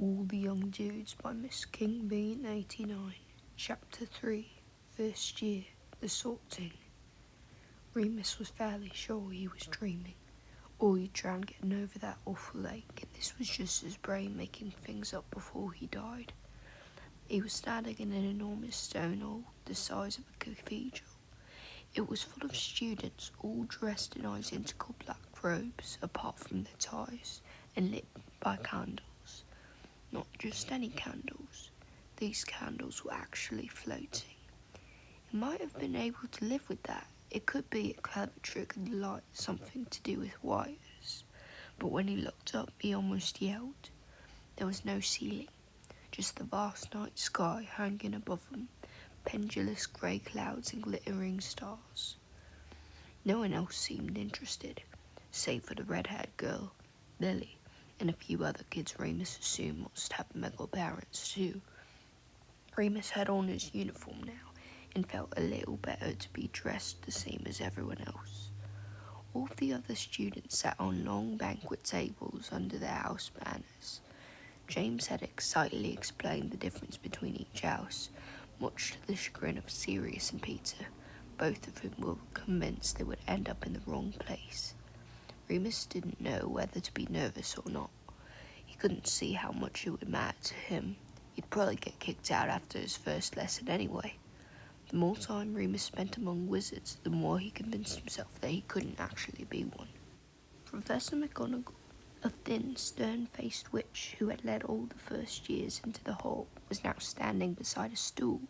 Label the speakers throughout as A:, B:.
A: All the Young Dudes by MsKingBean89. Chapter 3, First Year, The Sorting. Remus was fairly sure he was dreaming, or he'd drowned getting over that awful ache, and this was just his brain making things up before he died. He was standing in an enormous stone hall, the size of a cathedral. It was full of students, all dressed in identical black robes, apart from their ties, and lit by candles. Not just any candles. These candles were actually floating. He might have been able to live with that. It could be a clever trick of the light, something to do with wires. But when he looked up, he almost yelled. There was no ceiling, just the vast night sky hanging above him, pendulous grey clouds and glittering stars. No one else seemed interested, save for the red-haired girl, Lily, and a few other kids Remus assumed must have McGonagall parents too. Remus had on his uniform now, and felt a little better to be dressed the same as everyone else. All of the other students sat on long banquet tables under their house banners. James had excitedly explained the difference between each house, much to the chagrin of Sirius and Peter, both of whom were convinced they would end up in the wrong place. Remus didn't know whether to be nervous or not. He couldn't see how much it would matter to him. He'd probably get kicked out after his first lesson anyway. The more time Remus spent among wizards, the more he convinced himself that he couldn't actually be one. Professor McGonagall, a thin, stern-faced witch who had led all the first years into the hall, was now standing beside a stool,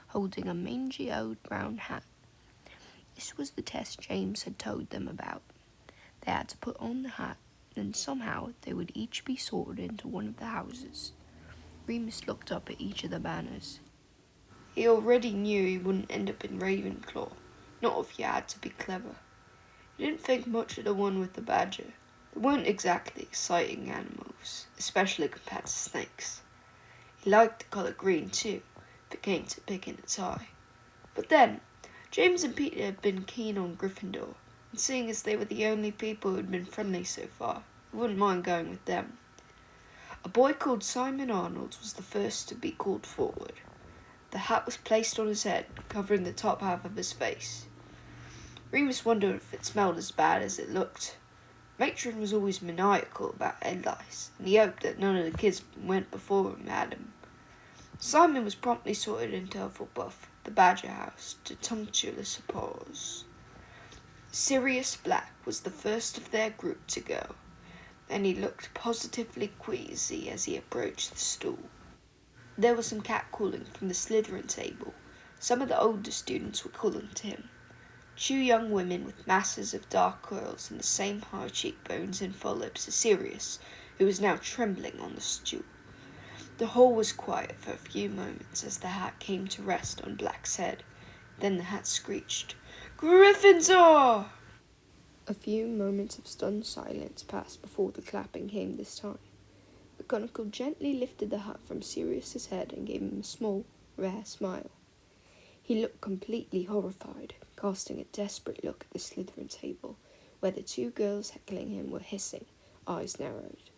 A: holding a mangy old brown hat. This was the test James had told them about. They had to put on the hat, and somehow they would each be sorted into one of the houses. Remus looked up at each of the banners. He already knew he wouldn't end up in Ravenclaw, not if you had to be clever. He didn't think much of the one with the badger. They weren't exactly exciting animals, especially compared to snakes. He liked the colour green too, if it came to picking a tie. But then, James and Peter had been keen on Gryffindor, and seeing as they were the only people who had been friendly so far, he wouldn't mind going with them. A boy called Simon Arnold was the first to be called forward. The hat was placed on his head, covering the top half of his face. Remus wondered if it smelled as bad as it looked. Matron was always maniacal about head lice, and he hoped that none of the kids went before him had him. Simon was promptly sorted into Hufflepuff, the Badger House, to tumultuous applause. Sirius Black was the first of their group to go, and he looked positively queasy as he approached the stool. There was some catcalling from the Slytherin table. Some of the older students were calling to him. 2 young women with masses of dark curls and the same high cheekbones and full lips as Sirius, who was now trembling on the stool. The hall was quiet for a few moments as the hat came to rest on Black's head. Then the hat screeched, "Gryffindor!" A few moments of stunned silence passed before the clapping came this time. McGonagall gently lifted the hat from Sirius's head and gave him a small, rare smile. He looked completely horrified, casting a desperate look at the Slytherin table, where the 2 girls heckling him were hissing, eyes narrowed.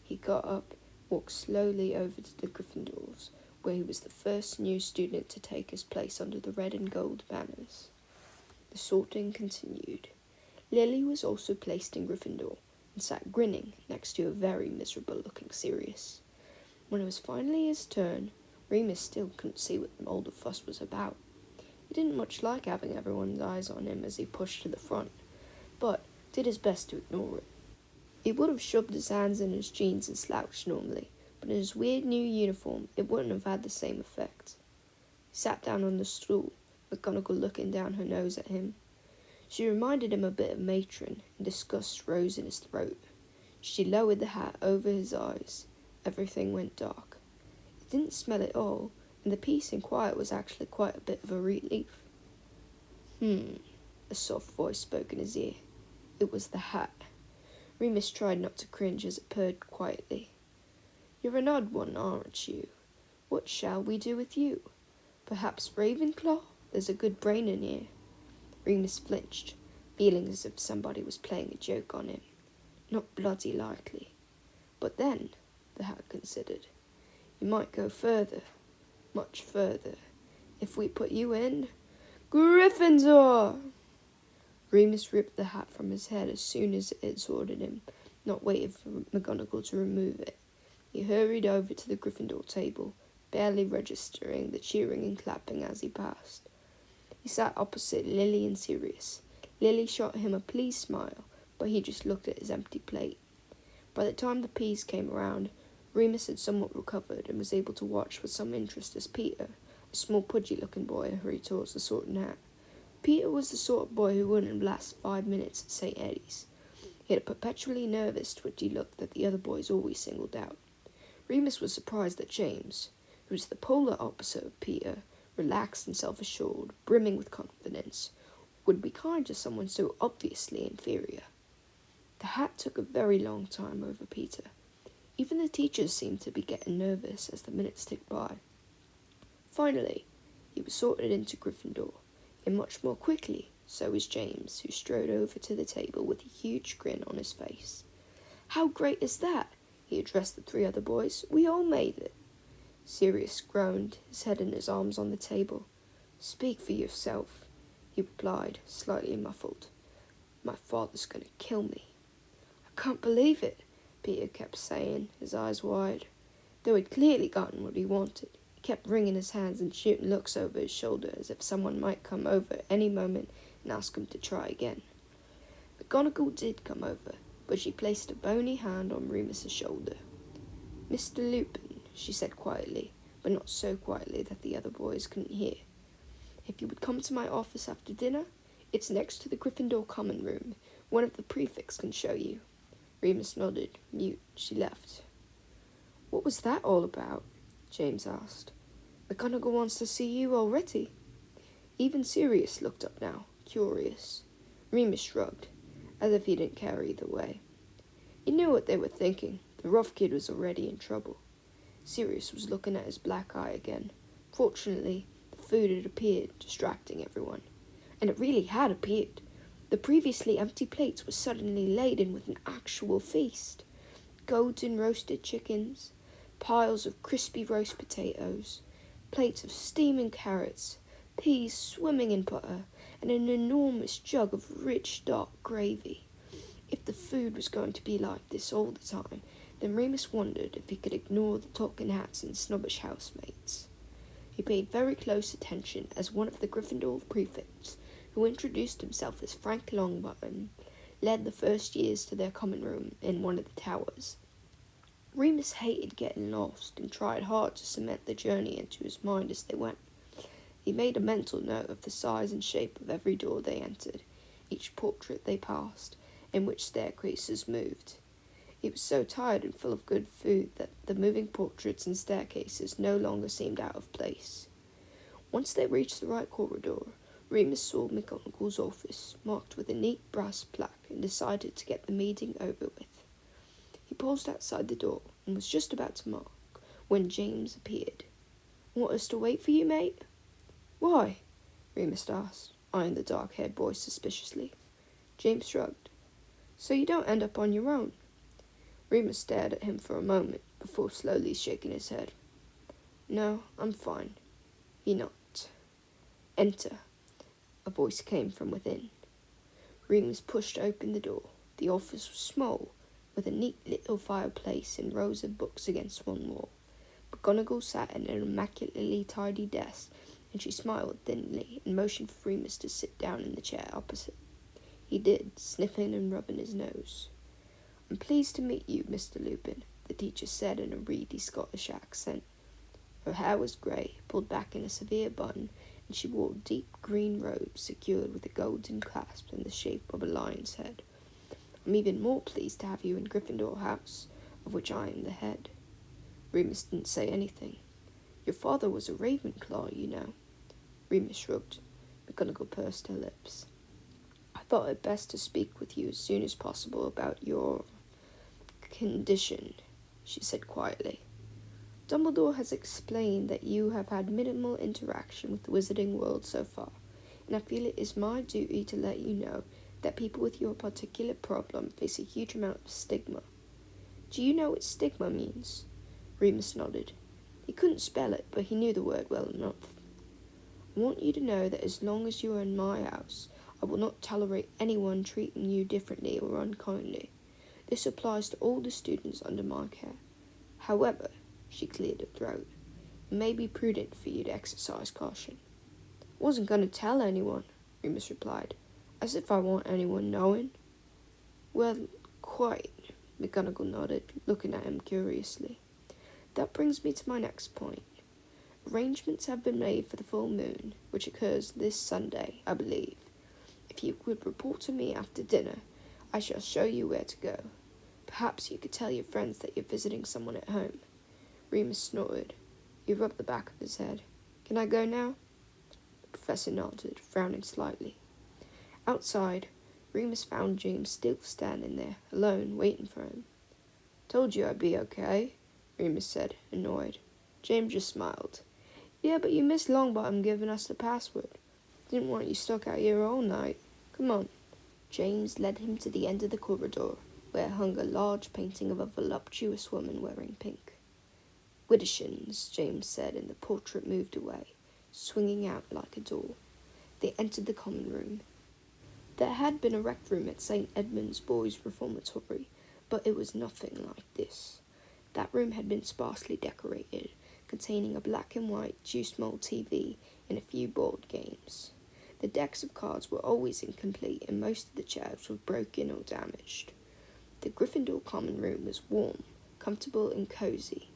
A: He got up, walked slowly over to the Gryffindors, where he was the first new student to take his place under the red and gold banners. The sorting continued. Lily was also placed in Gryffindor, and sat grinning next to a very miserable-looking Sirius. When it was finally his turn, Remus still couldn't see what all the fuss was about. He didn't much like having everyone's eyes on him as he pushed to the front, but did his best to ignore it. He would have shoved his hands in his jeans and slouched normally, but in his weird new uniform it wouldn't have had the same effect. He sat down on the stool, McGonagall looking down her nose at him. She reminded him a bit of Matron, and disgust rose in his throat. She lowered the hat over his eyes. Everything went dark. He didn't smell it all, and the peace and quiet was actually quite a bit of a relief. A soft voice spoke in his ear. It was the hat. Remus tried not to cringe as it purred quietly. "You're an odd one, aren't you? What shall we do with you? Perhaps Ravenclaw? There's a good brain in here." Remus flinched, feeling as if somebody was playing a joke on him. Not bloody likely. But then, the Hat considered. "You might go further, much further, if we put you in Gryffindor!" Remus ripped the hat from his head as soon as it exhorted him, not waiting for McGonagall to remove it. He hurried over to the Gryffindor table, barely registering the cheering and clapping as he passed. He sat opposite Lily and Sirius. Lily shot him a pleased smile, but he just looked at his empty plate. By the time the peas came around, Remus had somewhat recovered and was able to watch with some interest as Peter, a small pudgy-looking boy, hurried towards the Sorting Hat. Peter was the sort of boy who wouldn't last 5 minutes at St. Eddie's. He had a perpetually nervous, twitchy look that the other boys always singled out. Remus was surprised that James, who was the polar opposite of Peter, relaxed and self-assured, brimming with confidence, would be kind to someone so obviously inferior. The Hat took a very long time over Peter. Even the teachers seemed to be getting nervous as the minutes ticked by. Finally, he was sorted into Gryffindor, and much more quickly, so was James, who strode over to the table with a huge grin on his face. "How great is that?" he addressed the 3 other boys. "We all made it." Sirius groaned, his head and his arms on the table. "Speak for yourself," he replied, slightly muffled. "My father's going to kill me." "I can't believe it," Peter kept saying, his eyes wide. Though he'd clearly gotten what he wanted, he kept wringing his hands and shooting looks over his shoulder as if someone might come over at any moment and ask him to try again. McGonagall did come over, but she placed a bony hand on Remus's shoulder. "Mr. Lupin," she said quietly, but not so quietly that the other boys couldn't hear. "If you would come to my office after dinner, it's next to the Gryffindor common room. One of the prefects can show you." Remus nodded. Mute, she left. "What was that all about?" James asked. "McGonagall wants to see you already." Even Sirius looked up now, curious. Remus shrugged, as if he didn't care either way. He knew what they were thinking. The rough kid was already in trouble. Sirius was looking at his black eye again. Fortunately, the food had appeared, distracting everyone. And it really had appeared. The previously empty plates were suddenly laden with an actual feast. Golden roasted chickens, piles of crispy roast potatoes, plates of steaming carrots, peas swimming in butter, and an enormous jug of rich dark gravy. If the food was going to be like this all the time, then Remus wondered if he could ignore the talking hats and snobbish housemates. He paid very close attention as one of the Gryffindor prefects, who introduced himself as Frank Longbottom, led the first years to their common room in one of the towers. Remus hated getting lost and tried hard to cement the journey into his mind as they went. He made a mental note of the size and shape of every door they entered, each portrait they passed, and which staircases moved. He was so tired and full of good food that the moving portraits and staircases no longer seemed out of place. Once they reached the right corridor, Remus saw McGonagall's office, marked with a neat brass plaque, and decided to get the meeting over with. He paused outside the door and was just about to mark when James appeared. "Want us to wait for you, mate?" "Why?" Remus asked, eyeing the dark-haired boy suspiciously. James shrugged. "So you don't end up on your own." Remus stared at him for a moment before slowly shaking his head. "No, I'm fine." He knocked. "Enter." A voice came from within. Remus pushed open the door. The office was small, with a neat little fireplace and rows of books against one wall. McGonagall sat at an immaculately tidy desk, and she smiled thinly and motioned for Remus to sit down in the chair opposite. He did, sniffing and rubbing his nose. "I'm pleased to meet you, Mr. Lupin," the teacher said in a reedy Scottish accent. Her hair was grey, pulled back in a severe bun, and she wore a deep green robe secured with a golden clasp in the shape of a lion's head. "I'm even more pleased to have you in Gryffindor House, of which I am the head." Remus didn't say anything. "Your father was a Ravenclaw, you know." Remus shrugged. McGonagall pursed her lips. "I thought it best to speak with you as soon as possible about your condition," she said quietly. "Dumbledore has explained that you have had minimal interaction with the wizarding world so far, and I feel it is my duty to let you know that people with your particular problem face a huge amount of stigma." "Do you know what stigma means?" Remus nodded. He couldn't spell it, but he knew the word well enough. I want you to know that as long as you are in my house, I will not tolerate anyone treating you differently or unkindly. This applies to all the students under my care. However, she cleared her throat, it may be prudent for you to exercise caution. I wasn't going to tell anyone, Remus replied. As if I want anyone knowing. Well, quite, McGonagall nodded, looking at him curiously. That brings me to my next point. Arrangements have been made for the full moon, which occurs this Sunday, I believe. If you would report to me after dinner, I shall show you where to go. Perhaps you could tell your friends that you're visiting someone at home. Remus snorted. He rubbed the back of his head. Can I go now? The professor nodded, frowning slightly. Outside, Remus found James still standing there, alone, waiting for him. Told you I'd be okay, Remus said, annoyed. James just smiled. Yeah, but you missed Longbottom giving us the password. Didn't want you stuck out here all night. Come on. James led him to the end of the corridor, where hung a large painting of a voluptuous woman wearing pink. Widdershins, James said, and the portrait moved away, swinging out like a door. They entered the common room. There had been a rec room at St. Edmund's Boys' Reformatory, but it was nothing like this. That room had been sparsely decorated, containing a black and white juice mold TV and a few board games. The decks of cards were always incomplete, and most of the chairs were broken or damaged. The Gryffindor common room was warm, comfortable, and cozy.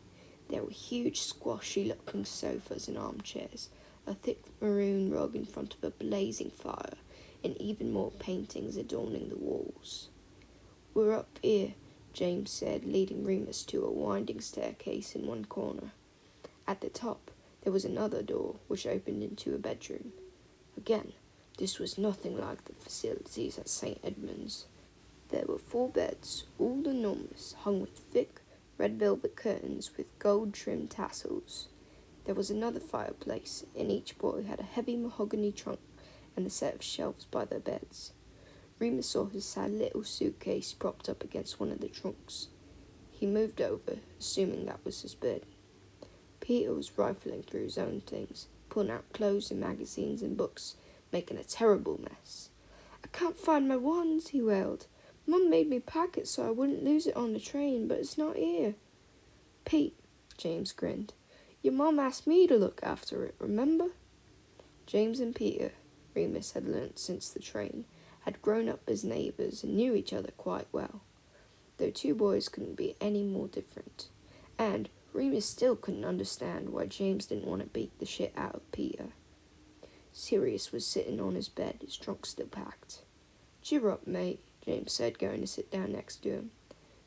A: There were huge, squashy-looking sofas and armchairs, a thick maroon rug in front of a blazing fire, and even more paintings adorning the walls. We're up here, James said, leading Remus to a winding staircase in one corner. At the top, there was another door, which opened into a bedroom. Again, this was nothing like the facilities at St. Edmund's. There were 4 beds, all enormous, hung with thick, red velvet curtains with gold-trimmed tassels. There was another fireplace, and each boy had a heavy mahogany trunk and a set of shelves by their beds. Remus saw his sad little suitcase propped up against one of the trunks. He moved over, assuming that was his bed. Peter was rifling through his own things, pulling out clothes and magazines and books, making a terrible mess. I can't find my wand, he wailed. Mum made me pack it so I wouldn't lose it on the train, but it's not here. Pete, James grinned. Your mum asked me to look after it, remember? James and Peter, Remus had learnt since the train, had grown up as neighbours and knew each other quite well. Though 2 boys couldn't be any more different. And Remus still couldn't understand why James didn't want to beat the shit out of Peter. Sirius was sitting on his bed, his trunk still packed. Cheer up, mate, James said, going to sit down next to him.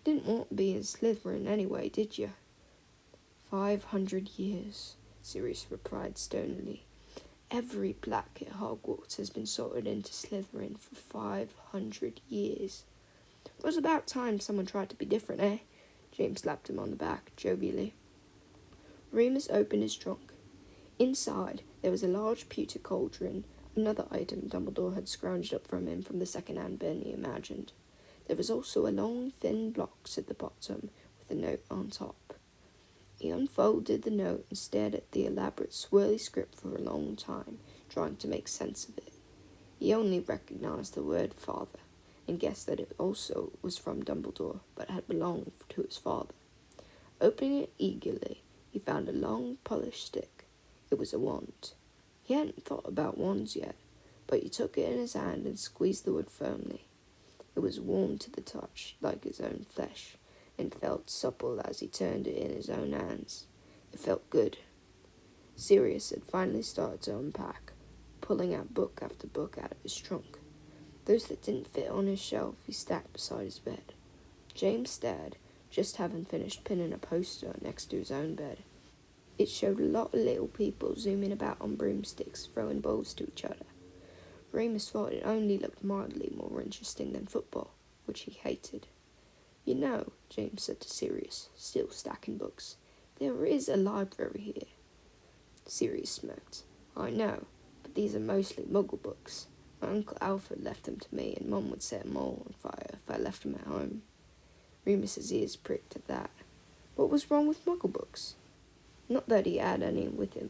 A: Didn't want to be in Slytherin anyway, did you? 500 years, Sirius replied stonily. Every black at Hogwarts has been sorted into Slytherin for 500 years. It was about time someone tried to be different, eh? James slapped him on the back, jovially. Remus opened his trunk. Inside, there was a large pewter cauldron, another item Dumbledore had scrounged up from him from the second-hand bin he imagined. There was also a long, thin box at the bottom, with a note on top. He unfolded the note and stared at the elaborate, swirly script for a long time, trying to make sense of it. He only recognized the word father, and guessed that it also was from Dumbledore, but had belonged to his father. Opening it eagerly, he found a long, polished stick. It was a wand. He hadn't thought about wands yet, but he took it in his hand and squeezed the wood firmly. It was warm to the touch, like his own flesh, and felt supple as he turned it in his own hands. It felt good. Sirius had finally started to unpack, pulling out book after book out of his trunk. Those that didn't fit on his shelf he stacked beside his bed. James stared, just having finished pinning a poster next to his own bed. It showed a lot of little people zooming about on broomsticks, throwing balls to each other. Remus thought it only looked mildly more interesting than football, which he hated. You know, James said to Sirius, still stacking books, there is a library here. Sirius smirked. I know, but these are mostly Muggle books. My Uncle Alfred left them to me, and Mum would set them all on fire if I left them at home. Remus's ears pricked at that. What was wrong with Muggle books? Not that he had any with him.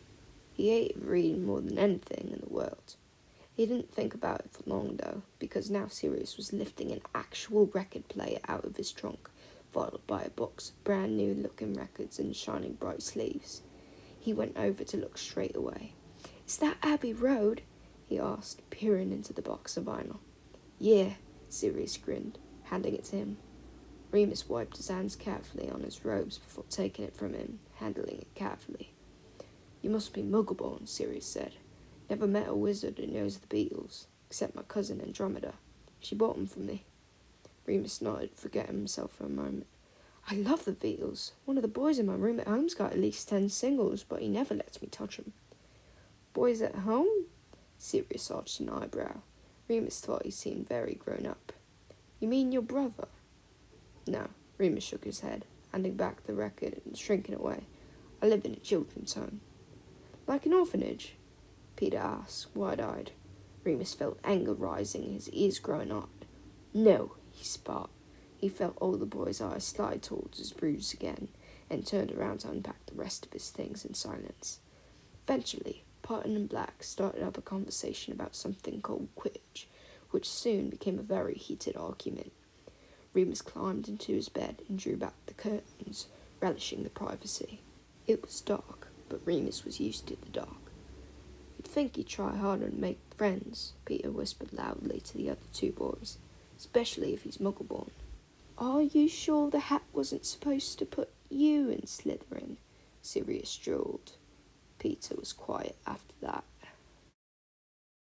A: He hated reading more than anything in the world. He didn't think about it for long, though, because now Sirius was lifting an actual record player out of his trunk, followed by a box of brand new looking records and shining bright sleeves. He went over to look straight away. "Is that Abbey Road?" he asked, peering into the box of vinyl. "Yeah," Sirius grinned, handing it to him. Remus wiped his hands carefully on his robes before taking it from him, handling it carefully. "You must be Muggle-born," Sirius said. "Never met a wizard who knows the Beatles, except my cousin Andromeda. She bought them for me." Remus nodded, forgetting himself for a moment. "I love the Beatles. One of the boys in my room at home's got at least 10 singles, but he never lets me touch them." "Boys at home?" Sirius arched an eyebrow. Remus thought he seemed very grown up. "You mean your brother?" "No," Remus shook his head, handing back the record and shrinking away. "I live in a children's home." "Like an orphanage?" Peter asked, wide-eyed. Remus felt anger rising, his ears growing hot. "No," he spat. He felt all the boy's eyes slide towards his bruise again, and turned around to unpack the rest of his things in silence. Eventually, Barton and Black started up a conversation about something called Quidditch, which soon became a very heated argument. Remus climbed into his bed and drew back the curtains, relishing the privacy. It was dark, but Remus was used to the dark. "You'd think he'd try harder to make friends," Peter whispered loudly to the other two boys, "especially if he's Muggle-born." "Are you sure the hat wasn't supposed to put you in Slytherin?" Sirius drawled. Peter was quiet after that.